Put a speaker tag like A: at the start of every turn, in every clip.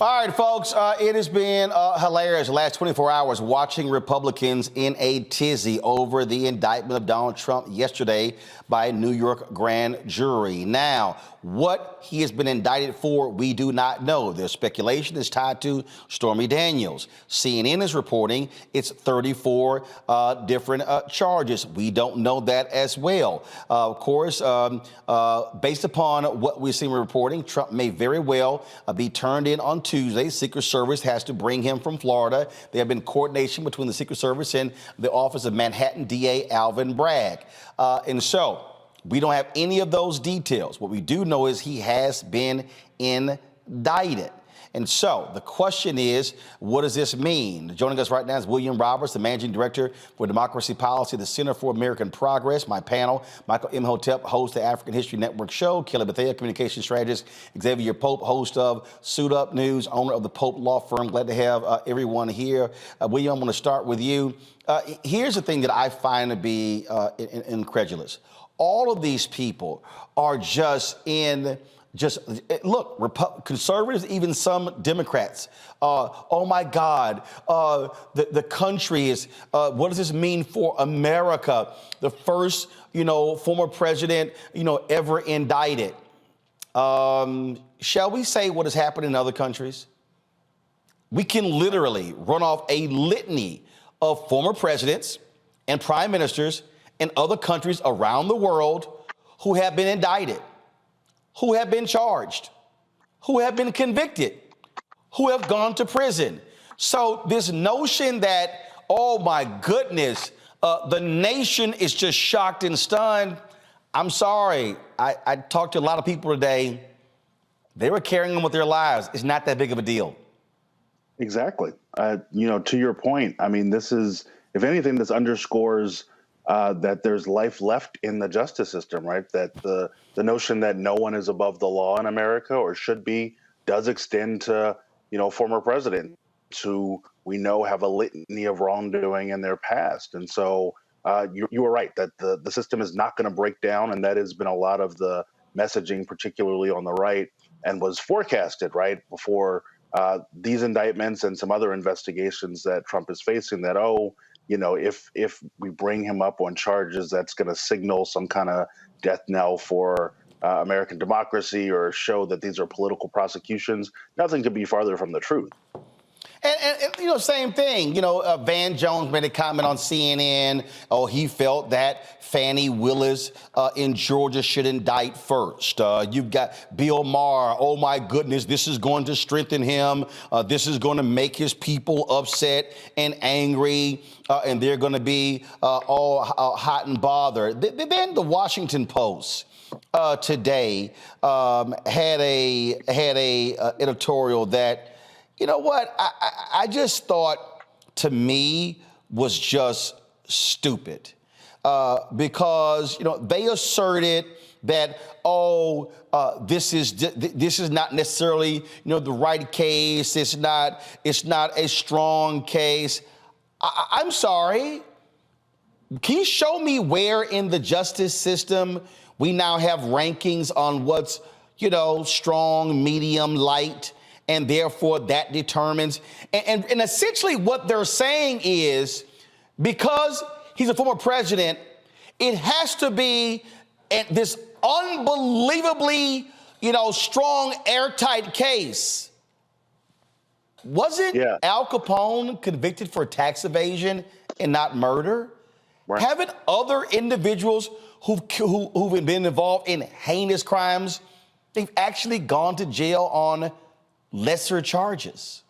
A: All right, folks, it has been hilarious the last 24 hours watching Republicans in a tizzy over the indictment of Donald Trump yesterday by a New York grand jury. Now, what he has been indicted for, we do not know. There's speculation is tied to Stormy Daniels. CNN is reporting it's 34 different charges. We don't know that as well. Of course, based upon what we've seen reporting, Trump may very well be turned in on Tuesday. Secret Service has to bring him from Florida. There have been coordination between the Secret Service and the office of Manhattan DA Alvin Bragg. And so we don't have any of those details. What we do know is he has been indicted. And so the question is, what does this mean? Joining us right now is William Roberts, the Managing Director for Democracy Policy, the Center for American Progress. My panel, Michael Imhotep, host of the African History Network show, Kelly Bethea, communication strategist, Xavier Pope, host of Suit Up News, owner of the Pope Law Firm. Glad to have everyone here. William, I'm going to start with you. Here's the thing that I find to be incredulous. All of these people are look, conservatives, even some Democrats. Oh my God, the country is, what does this mean for America? The first, former president, ever indicted. Shall we say what has happened in other countries? We can literally run off a litany of former presidents and prime ministers in other countries around the world who have been indicted, who have been charged, who have been convicted, who have gone to prison. So this notion that, oh my goodness, the nation is just shocked and stunned. I'm sorry. I talked to a lot of people today. They were carrying on with their lives. It's not that big of a deal.
B: Exactly. To your point, I mean, this is, if anything, this underscores that there's life left in the justice system, right? That the notion that no one is above the law in America or should be does extend to, former presidents who we know have a litany of wrongdoing in their past. And so you were right that the system is not going to break down. And that has been a lot of the messaging, particularly on the right, and was forecasted right before these indictments and some other investigations that Trump is facing that, if we bring him up on charges, that's going to signal some kind of death knell for American democracy or show that these are political prosecutions. Nothing could be farther from the truth.
A: And same thing. Van Jones made a comment on CNN. Oh, he felt that Fannie Willis in Georgia should indict first. You've got Bill Maher. Oh, my goodness, this is going to strengthen him. This is going to make his people upset and angry, and they're going to be all hot and bothered. Then the Washington Post today had a editorial that, I just thought, to me, was just stupid because, they asserted that, this is not necessarily, the right case. It's not a strong case. I'm sorry. Can you show me where in the justice system we now have rankings on what's, strong, medium, light? And therefore, that determines. And essentially what they're saying is, because he's a former president, it has to be this unbelievably, strong, airtight case. Wasn't Al Capone convicted for tax evasion and not murder? Right. Haven't other individuals who've been involved in heinous crimes, they've actually gone to jail on lesser charges?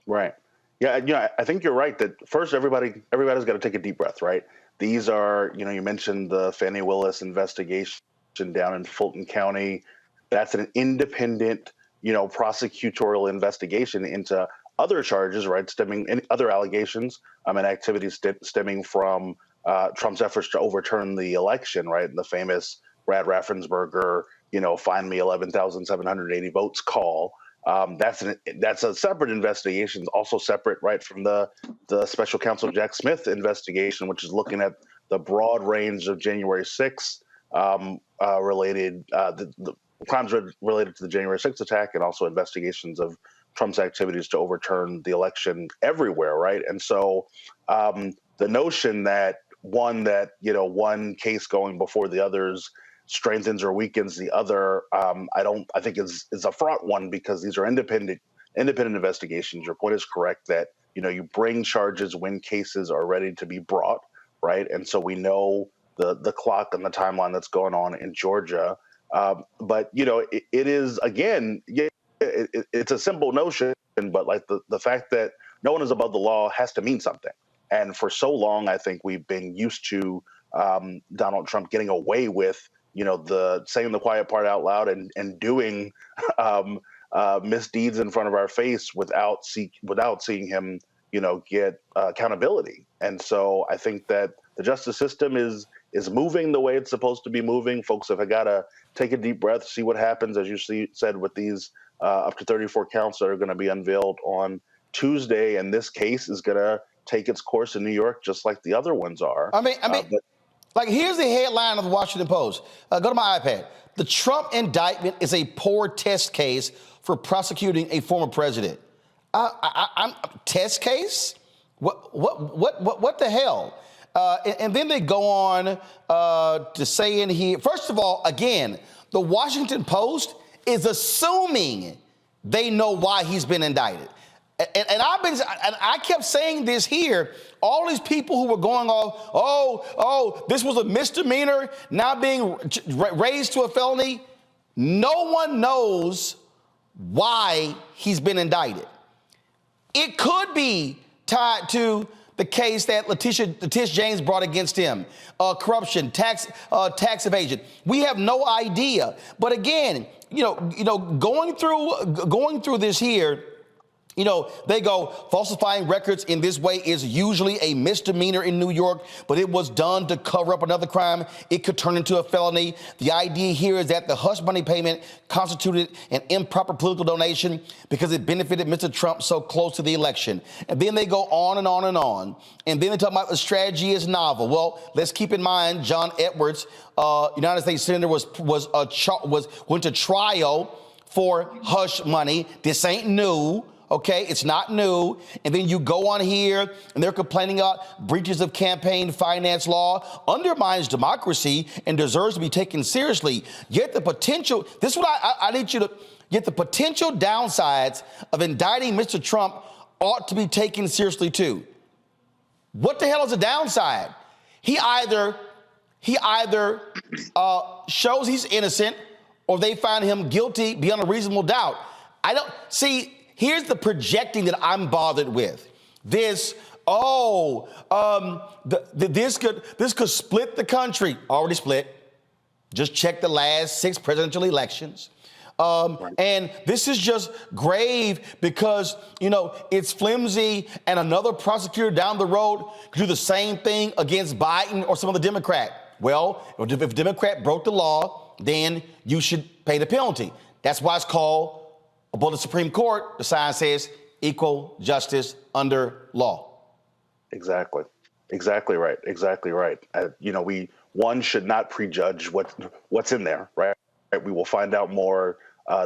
A: Right.
B: Yeah, I think you're right that first everybody's got to take a deep breath, right? These are, you mentioned the Fannie Willis investigation down in Fulton County. That's an independent, prosecutorial investigation into other charges, right? Stemming and other allegations and activities stemming from Trump's efforts to overturn the election, right? And the famous Brad Raffensperger, find me 11,780 votes call. That's a separate investigation, also separate, right, from the special counsel Jack Smith investigation, which is looking at the broad range of January 6th related the crimes related to the January 6th attack, and also investigations of Trump's activities to overturn the election everywhere, right? And so the notion that one case going before the others strengthens or weakens the other, I think is a fraught one, because these are independent investigations. Your point is correct that you bring charges when cases are ready to be brought, right? And so we know the clock and the timeline that's going on in Georgia. But it is, again, it's a simple notion, but like the fact that no one is above the law has to mean something. And for so long, I think we've been used to Donald Trump getting away with, the saying the quiet part out loud and doing misdeeds in front of our face without seeing him, get accountability. And so I think that the justice system is moving the way it's supposed to be moving. Folks have got to take a deep breath, see what happens, as you said, with these up to 34 counts that are going to be unveiled on Tuesday. And this case is going to take its course in New York, just like the other ones are.
A: Like, here's the headline of the Washington Post. Go to my iPad. The Trump indictment is a poor test case for prosecuting a former president. I'm test case? What the hell? And then they go on to say in here, first of all, again, the Washington Post is assuming they know why he's been indicted. And I kept saying this here. All these people who were going off, this was a misdemeanor, now being raised to a felony. No one knows why he's been indicted. It could be tied to the case that Letitia James brought against him, corruption, tax evasion. We have no idea. But again, going through this here. They go, falsifying records in this way is usually a misdemeanor in New York, but it was done to cover up another crime. It could turn into a felony. The idea here is that the hush money payment constituted an improper political donation because it benefited Mr. Trump so close to the election. And then they go on and on and on. And then they talk about the strategy is novel. Well, let's keep in mind, John Edwards, United States Senator, went to trial for hush money. This ain't new. Okay, it's not new. And then you go on here and they're complaining about breaches of campaign finance law, undermines democracy and deserves to be taken seriously. Yet the potential, this is what I need you to, yet the potential downsides of indicting Mr. Trump ought to be taken seriously too. What the hell is the downside? He either shows he's innocent or they find him guilty beyond a reasonable doubt. Here's the projecting that I'm bothered with. This could split the country. Already split. Just check the last 6 presidential elections. And this is just grave because, it's flimsy and another prosecutor down the road could do the same thing against Biden or some other Democrat. Well, if a Democrat broke the law, then you should pay the penalty. That's why it's called, above the Supreme Court, the sign says equal justice under law. Exactly right. One should not prejudge what's in there, right? We will find out more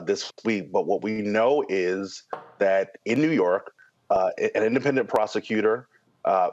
A: this week. But what we know is that in New York, an independent prosecutor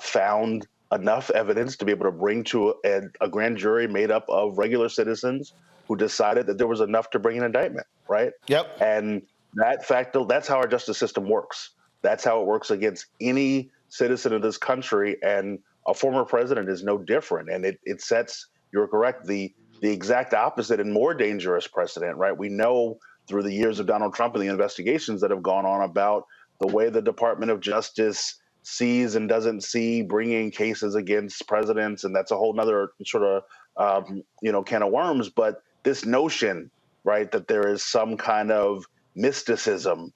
A: found enough evidence to be able to bring to a grand jury made up of regular citizens who decided that there was enough to bring an indictment, right? Yep. And that's how our justice system works. That's how it works against any citizen of this country, and a former president is no different. And it sets, you're correct, the exact opposite and more dangerous precedent, right? We know through the years of Donald Trump and the investigations that have gone on about the way the Department of Justice sees and doesn't see bringing cases against presidents, and that's a whole nother sort of can of worms. But this notion, right, that there is some kind of mysticism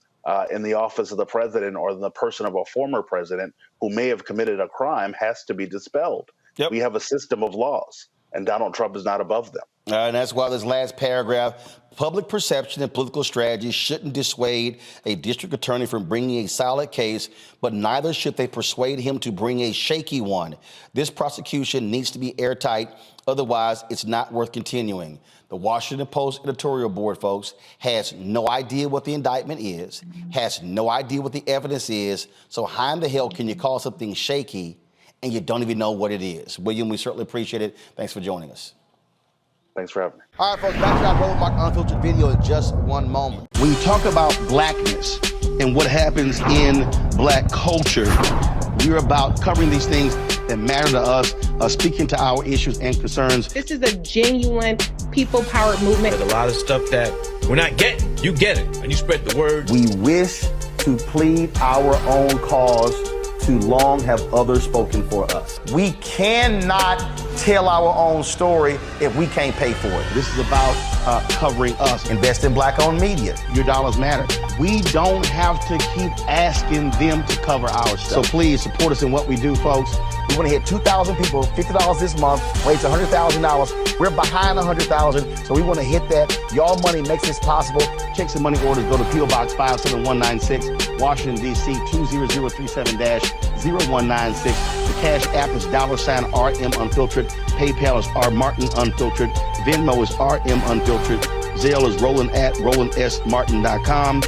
A: in the office of the president or in the person of a former president who may have committed a crime has to be dispelled. Yep. We have a system of laws, and Donald Trump is not above them. And that's why this last paragraph, public perception and political strategy shouldn't dissuade a district attorney from bringing a solid case, but neither should they persuade him to bring a shaky one. This prosecution needs to be airtight Otherwise, it's not worth continuing. The Washington Post editorial board, folks, has no idea what the indictment is, has no idea what the evidence is. So how in the hell can you call something shaky and you don't even know what it is? William, we certainly appreciate it. Thanks for joining us.
B: Thanks for having me.
A: All right, folks, back to our Roland Martin Unfiltered video in just one moment. When you talk about blackness and what happens in black culture, we're about covering these things that matter to us, speaking to our issues and concerns.
C: This is a genuine people-powered movement.
D: There's a lot of stuff that we're not getting. You get it, and you spread the word.
A: We wish to plead our own cause. Too long have others spoken for us. We cannot tell our own story if we can't pay for it. This is about covering us. Invest in black-owned media. Your dollars matter. We don't have to keep asking them to cover our stuff. So please support us in what we do, folks. We want to hit 2,000 people, $50 this month, weighs $100,000. We're behind 100,000, so we want to hit that. Y'all money makes this possible. Check some money orders. Go to P.O. Box 57196, Washington, D.C. 20037-0196. The Cash App is $RM Unfiltered. PayPal is R Martin Unfiltered. Venmo is RM Unfiltered. Zelle is Roland at RolandSMartin.com.